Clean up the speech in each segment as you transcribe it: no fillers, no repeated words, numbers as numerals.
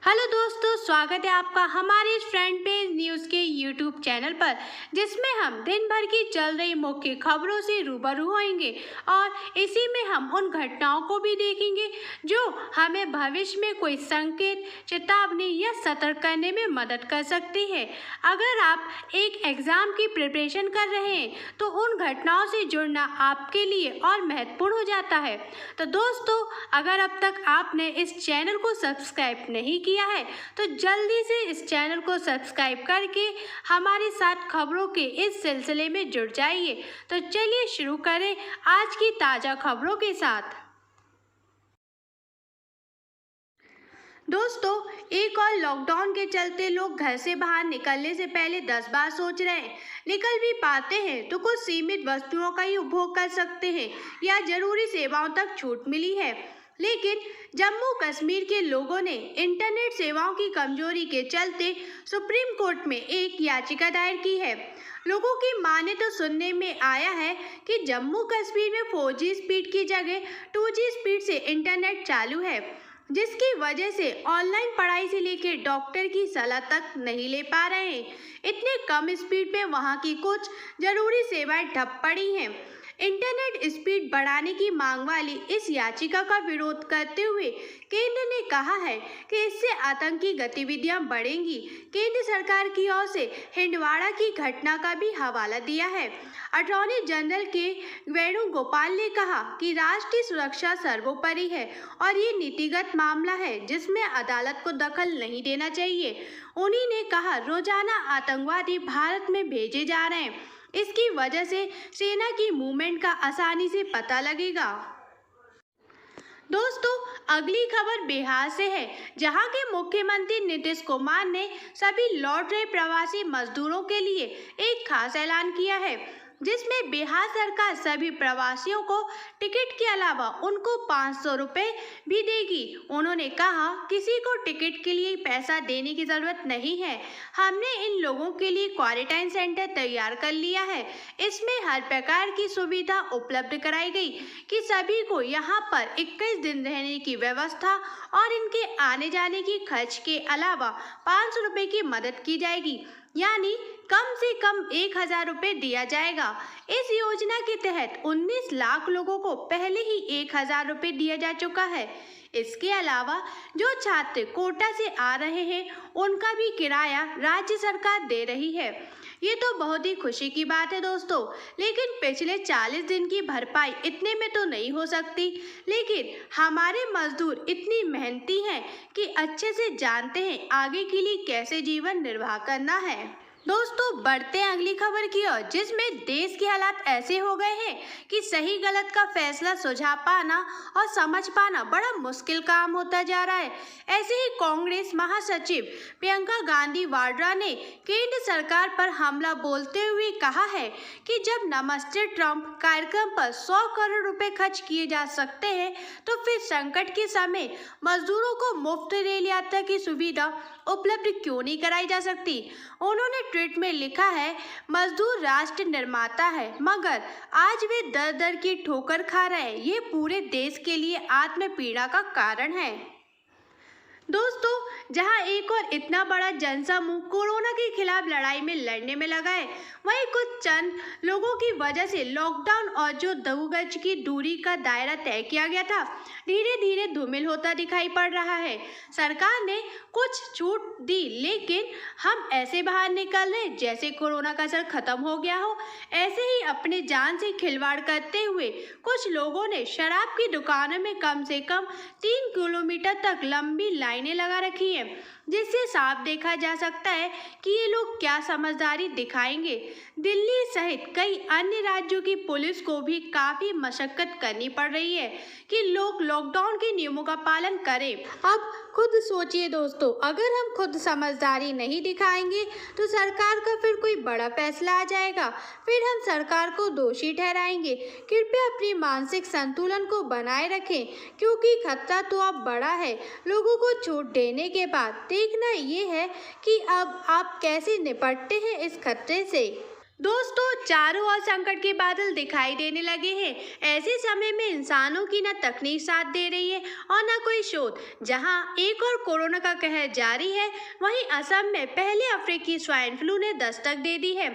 Hello दोस्तों, स्वागत है आपका हमारे इस फ्रंट पेज न्यूज़ के यूट्यूब चैनल पर, जिसमें हम दिन भर की चल रही मुख्य खबरों से रूबरू होंगे और इसी में हम उन घटनाओं को भी देखेंगे जो हमें भविष्य में कोई संकेत, चेतावनी या सतर्क करने में मदद कर सकती है। अगर आप एक एग्ज़ाम की प्रिपरेशन कर रहे हैं तो उन घटनाओं से जुड़ना आपके लिए और महत्वपूर्ण हो जाता है। तो दोस्तों, अगर अब तक आपने इस चैनल को सब्सक्राइब नहीं किया है तो जल्दी से इस चैनल को सब्सक्राइब करके हमारे साथ खबरों के इस सिलसिले में जुड़ जाइए। तो चलिए शुरू करें आज की ताज़ा खबरों के साथ। दोस्तों, एक और लॉकडाउन के चलते लोग घर से बाहर निकलने से पहले 10 बार सोच रहे हैं। निकल भी पाते हैं तो कुछ सीमित वस्तुओं का ही उपभोग कर सकते हैं या जरूरी सेवाओं तक छूट मिली है। लेकिन जम्मू कश्मीर के लोगों ने इंटरनेट सेवाओं की कमजोरी के चलते सुप्रीम कोर्ट में एक याचिका दायर की है। लोगों की माने तो सुनने में आया है कि जम्मू कश्मीर में 4G स्पीड की जगह 2G स्पीड से इंटरनेट चालू है, जिसकी वजह से ऑनलाइन पढ़ाई से लेकर डॉक्टर की सलाह तक नहीं ले पा रहे हैं। इतने कम स्पीड पे वहां की कुछ जरूरी सेवाएं ठप पड़ी हैं। इंटरनेट स्पीड बढ़ाने की मांग वाली इस याचिका का विरोध करते हुए केंद्र ने कहा है कि इससे आतंकी गतिविधियां बढ़ेंगी। केंद्र सरकार की ओर से हिंदवाड़ा की घटना का भी हवाला दिया है। अटॉर्नी जनरल के वेणुगोपाल ने कहा कि राष्ट्रीय सुरक्षा सर्वोपरि है और ये नीतिगत मामला है जिसमें अदालत को दखल नहीं देना चाहिए। उन्हीं ने कहा, रोजाना आतंकवादी भारत में भेजे जा रहे हैं, इसकी वजह से सेना की मूवमेंट का आसानी से पता लगेगा। दोस्तों, अगली खबर बिहार से है, जहां के मुख्यमंत्री नीतीश कुमार ने सभी लौट रहे प्रवासी मजदूरों के लिए एक खास ऐलान किया है, जिसमें बिहार सरकार सभी प्रवासियों को टिकट के अलावा उनको 500 रुपये भी देगी। उन्होंने कहा, किसी को टिकट के लिए पैसा देने की ज़रूरत नहीं है। हमने इन लोगों के लिए क्वारंटाइन सेंटर तैयार कर लिया है। इसमें हर प्रकार की सुविधा उपलब्ध कराई गई कि सभी को यहाँ पर 21 दिन रहने की व्यवस्था और इनके आने जाने की खर्च के अलावा 500 रुपये की मदद की जाएगी, यानी कम से कम 1000 रुपये दिया जाएगा। इस योजना के तहत 19 लाख लोगों को पहले ही 1000 रुपये दिया जा चुका है। इसके अलावा जो छात्र कोटा से आ रहे हैं उनका भी किराया राज्य सरकार दे रही है। ये तो बहुत ही खुशी की बात है दोस्तों, लेकिन पिछले 40 दिन की भरपाई इतने में तो नहीं हो सकती। लेकिन हमारे मजदूर इतनी मेहनती हैं कि अच्छे से जानते हैं आगे के लिए कैसे जीवन निर्वाह करना है। दोस्तों, बढ़ते हैं अगली खबर की ओर, जिसमें देश के हालात ऐसे हो गए हैं कि सही गलत का फैसला सुझा पाना और समझ पाना बड़ा मुश्किल काम होता जा रहा है। ऐसे ही कांग्रेस महासचिव प्रियंका गांधी वाड्रा ने केंद्र सरकार पर हमला बोलते हुए कहा है कि जब नमस्ते ट्रंप कार्यक्रम पर 100 करोड़ रुपए खर्च किए जा सकते हैं तो फिर संकट के समय मजदूरों को मुफ्त रेल यात्रा की सुविधा उपलब्ध क्यों नहीं कराई जा सकती। उन्होंने ट्वीट में लिखा है, मजदूर राष्ट्र निर्माता है, मगर आज वे दर दर की ठोकर खा रहे हैं। ये पूरे देश के लिए आत्म पीड़ा का कारण है। दोस्तों, जहां एक और इतना बड़ा जनसमूह कोरोना के खिलाफ लड़ाई में लड़ने में लगा है, वहीं कुछ चंद लोगों की वजह से लॉकडाउन और जो 2 गज की दूरी का दायरा तय किया गया था, धीरे धीरे धूमिल होता दिखाई पड़ रहा है। सरकार ने कुछ छूट दी, लेकिन हम ऐसे बाहर निकल रहे जैसे कोरोना का असर खत्म हो गया हो। ऐसे ही अपने जान से खिलवाड़ करते हुए कुछ लोगों ने शराब की दुकानों में कम से कम 3 किलोमीटर तक लंबी लाइनें लगा रखी है, जिससे साफ देखा जा सकता है कि ये लोग क्या समझदारी दिखाएंगे। दिल्ली सहित कई अन्य राज्यों की पुलिस को भी काफ़ी मशक्कत करनी पड़ रही है कि लोग लॉकडाउन के नियमों का पालन करें। अब खुद सोचिए दोस्तों, अगर हम खुद समझदारी नहीं दिखाएंगे तो सरकार का फिर कोई बड़ा फैसला आ जाएगा, फिर हम सरकार को दोषी ठहराएंगे। कृपया अपनी मानसिक संतुलन को बनाए रखें, क्योंकि खतरा तो अब बड़ा है। लोगों को छूट देने के बाद देखना ये है कि अब आप कैसे निपटते हैं इस खतरे से। दोस्तों, चारों ओर संकट के बादल दिखाई देने लगे हैं। ऐसे समय में इंसानों की न तकनीक साथ दे रही है और न कोई शोध। जहां एक और कोरोना का कहर जारी है, वहीं असम में पहले अफ्रीकी स्वाइन फ्लू ने दस्तक दे दी है।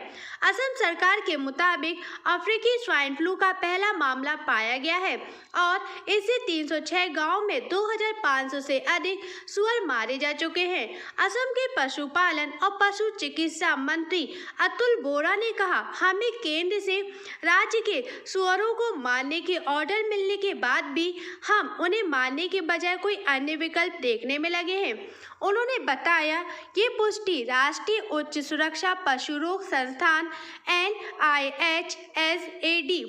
असम सरकार के मुताबिक अफ्रीकी स्वाइन फ्लू का पहला मामला पाया गया है और इससे 306 गांवों में 2500 से अधिक सुअर मारे जा चुके हैं। असम के पशुपालन और पशु चिकित्सा मंत्री अतुल बोरा ने कहा, हमें केंद्र से राज्य के सुअरों को मारने के ऑर्डर मिलने के बाद भी हम उन्हें मारने के बजाय कोई अन्य विकल्प देखने में लगे हैं। उन्होंने बताया, ये पुष्टि राष्ट्रीय उच्च सुरक्षा पशु रोग संस्थान NIHSAD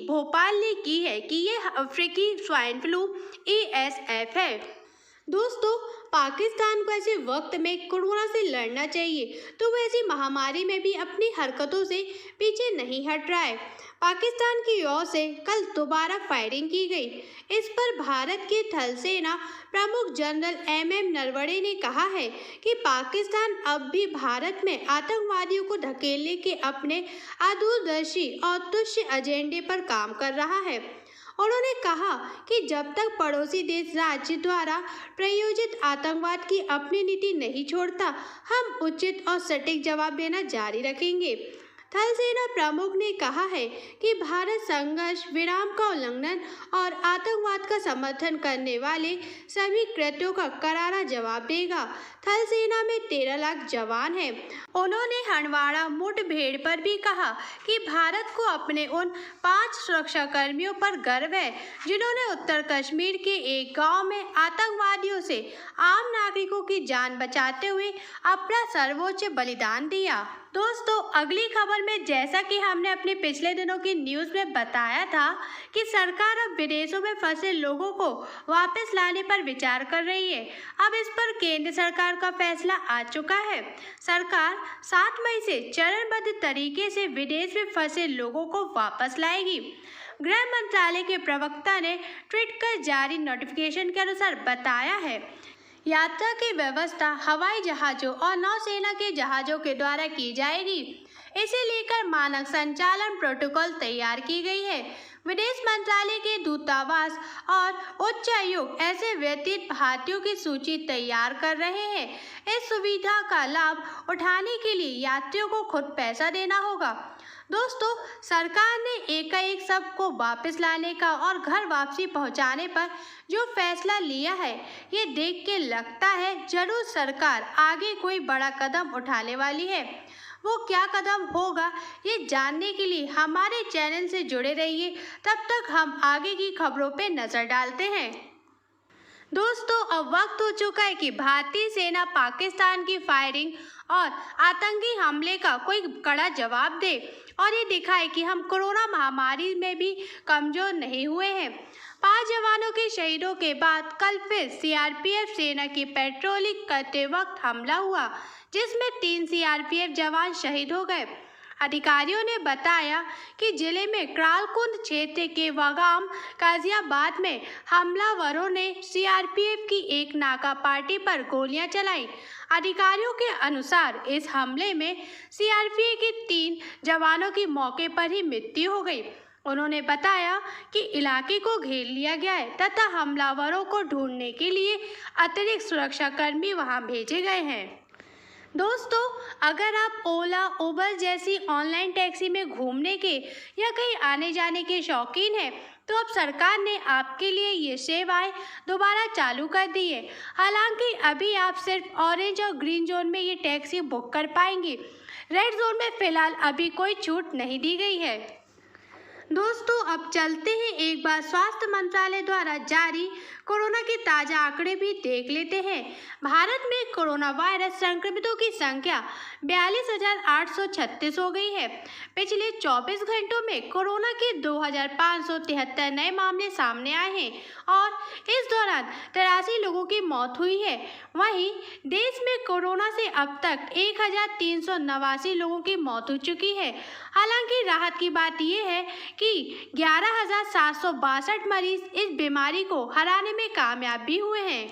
भोपाल ने की है कि यह अफ्रीकी स्वाइन फ्लू ASF है। दोस्तों, पाकिस्तान को ऐसे वक्त में कोरोना से लड़ना चाहिए तो वह ऐसी महामारी में भी अपनी हरकतों से पीछे नहीं हट रहा है। पाकिस्तान की ओर से कल दोबारा फायरिंग की गई। इस पर भारत के थल सेना प्रमुख जनरल MM नरवणे ने कहा है कि पाकिस्तान अब भी भारत में आतंकवादियों को धकेलने के अपने अदूरदर्शी और तुच्छ एजेंडे पर काम कर रहा है। उन्होंने कहा कि जब तक पड़ोसी देश राज्य द्वारा प्रायोजित आतंकवाद की अपनी नीति नहीं छोड़ता, हम उचित और सटीक जवाब देना जारी रखेंगे। थल सेना प्रमुख ने कहा है कि भारत संघर्ष विराम का उल्लंघन और आतंकवाद का समर्थन करने वाले सभी कृत्यों का करारा जवाब देगा। थल सेना में 13 लाख जवान हैं। उन्होंने हंडवाड़ा मुठभेड़ पर भी कहा कि भारत को अपने उन 5 सुरक्षा कर्मियों पर गर्व है जिन्होंने उत्तर कश्मीर के एक गांव में आतंकवादियों से आम नागरिकों की जान बचाते हुए अपना सर्वोच्च बलिदान दिया। दोस्तों, अगली खबर में जैसा कि हमने अपने पिछले दिनों की न्यूज़ में बताया था कि सरकार अब विदेशों में फंसे लोगों को वापस लाने पर विचार कर रही है। अब इस पर केंद्र सरकार का फैसला आ चुका है। सरकार 7 मई से चरणबद्ध तरीके से विदेश में फंसे लोगों को वापस लाएगी। गृह मंत्रालय के प्रवक्ता ने ट्वीट कर जारी नोटिफिकेशन के अनुसार बताया है, यात्रा की व्यवस्था हवाई जहाज़ों और नौसेना के जहाज़ों के द्वारा की जाएगी। इसे लेकर मानक संचालन प्रोटोकॉल तैयार की गई है। विदेश मंत्रालय के दूतावास और उच्चायुक्त ऐसे व्यतीत भारतीयों की सूची तैयार कर रहे हैं। इस सुविधा का लाभ उठाने के लिए यात्रियों को खुद पैसा देना होगा। दोस्तों, सरकार ने एकाएक सबको वापस लाने का और घर वापसी पहुंचाने पर जो फैसला लिया है, ये देख के लगता है जरूर सरकार आगे कोई बड़ा कदम उठाने वाली है। वो क्या कदम होगा, ये जानने के लिए हमारे चैनल से जुड़े रहिए। तब तक हम आगे की खबरों पे नजर डालते हैं। दोस्तों, अब वक्त हो चुका है कि भारतीय सेना पाकिस्तान की फायरिंग और आतंकी हमले का कोई कड़ा जवाब दे और ये दिखाए कि हम कोरोना महामारी में भी कमजोर नहीं हुए हैं। 5 जवानों के शहीदों के बाद कल फिर CRPF सेना की पेट्रोलिंग करते वक्त हमला हुआ, जिसमें 3 CRPF जवान शहीद हो गए। अधिकारियों ने बताया कि जिले में क्रालकुंद क्षेत्र के वगाम गाजियाबाद में हमलावरों ने CRPF की एक नाका पार्टी पर गोलियां चलाई। अधिकारियों के अनुसार इस हमले में CRPF के 3 जवानों की मौके पर ही मृत्यु हो गई। उन्होंने बताया कि इलाके को घेर लिया गया है तथा हमलावरों को ढूंढने के लिए अतिरिक्त सुरक्षाकर्मी वहां भेजे गए हैं। दोस्तों, अगर आप ओला, उबर जैसी ऑनलाइन टैक्सी में घूमने के या कहीं आने जाने के शौकीन हैं, तो अब सरकार ने आपके लिए ये सेवाएं दोबारा चालू कर दी है। हालांकि अभी आप सिर्फ ऑरेंज और ग्रीन जोन में ये टैक्सी बुक कर पाएंगे। रेड जोन में फिलहाल अभी कोई छूट नहीं दी गई है। दोस्तों, अब चलते हैं एक बार स्वास्थ्य मंत्रालय द्वारा जारी कोरोना के ताज़ा आंकड़े भी देख लेते हैं। भारत में कोरोना वायरस संक्रमितों की संख्या 42,836 हो गई है। पिछले 24 घंटों में कोरोना के 2,573 नए मामले सामने आए हैं और इस दौरान 83 लोगों की मौत हुई है। वहीं देश में कोरोना से अब तक 1,389 लोगों की मौत हो चुकी है। हालांकि राहत की बात यह है कि 11,762 मरीज इस बीमारी को हराने में कामयाब भी हुए हैं।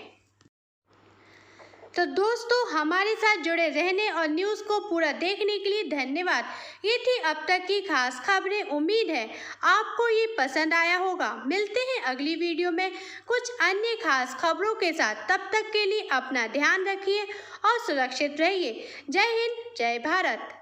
तो दोस्तों, हमारे साथ जुड़े रहने और न्यूज़ को पूरा देखने के लिए धन्यवाद। ये थी अब तक की खास खबरें। उम्मीद है आपको ये पसंद आया होगा। मिलते हैं अगली वीडियो में कुछ अन्य खास खबरों के साथ। तब तक के लिए अपना ध्यान रखिए और सुरक्षित रहिए। जय हिंद, जय भारत।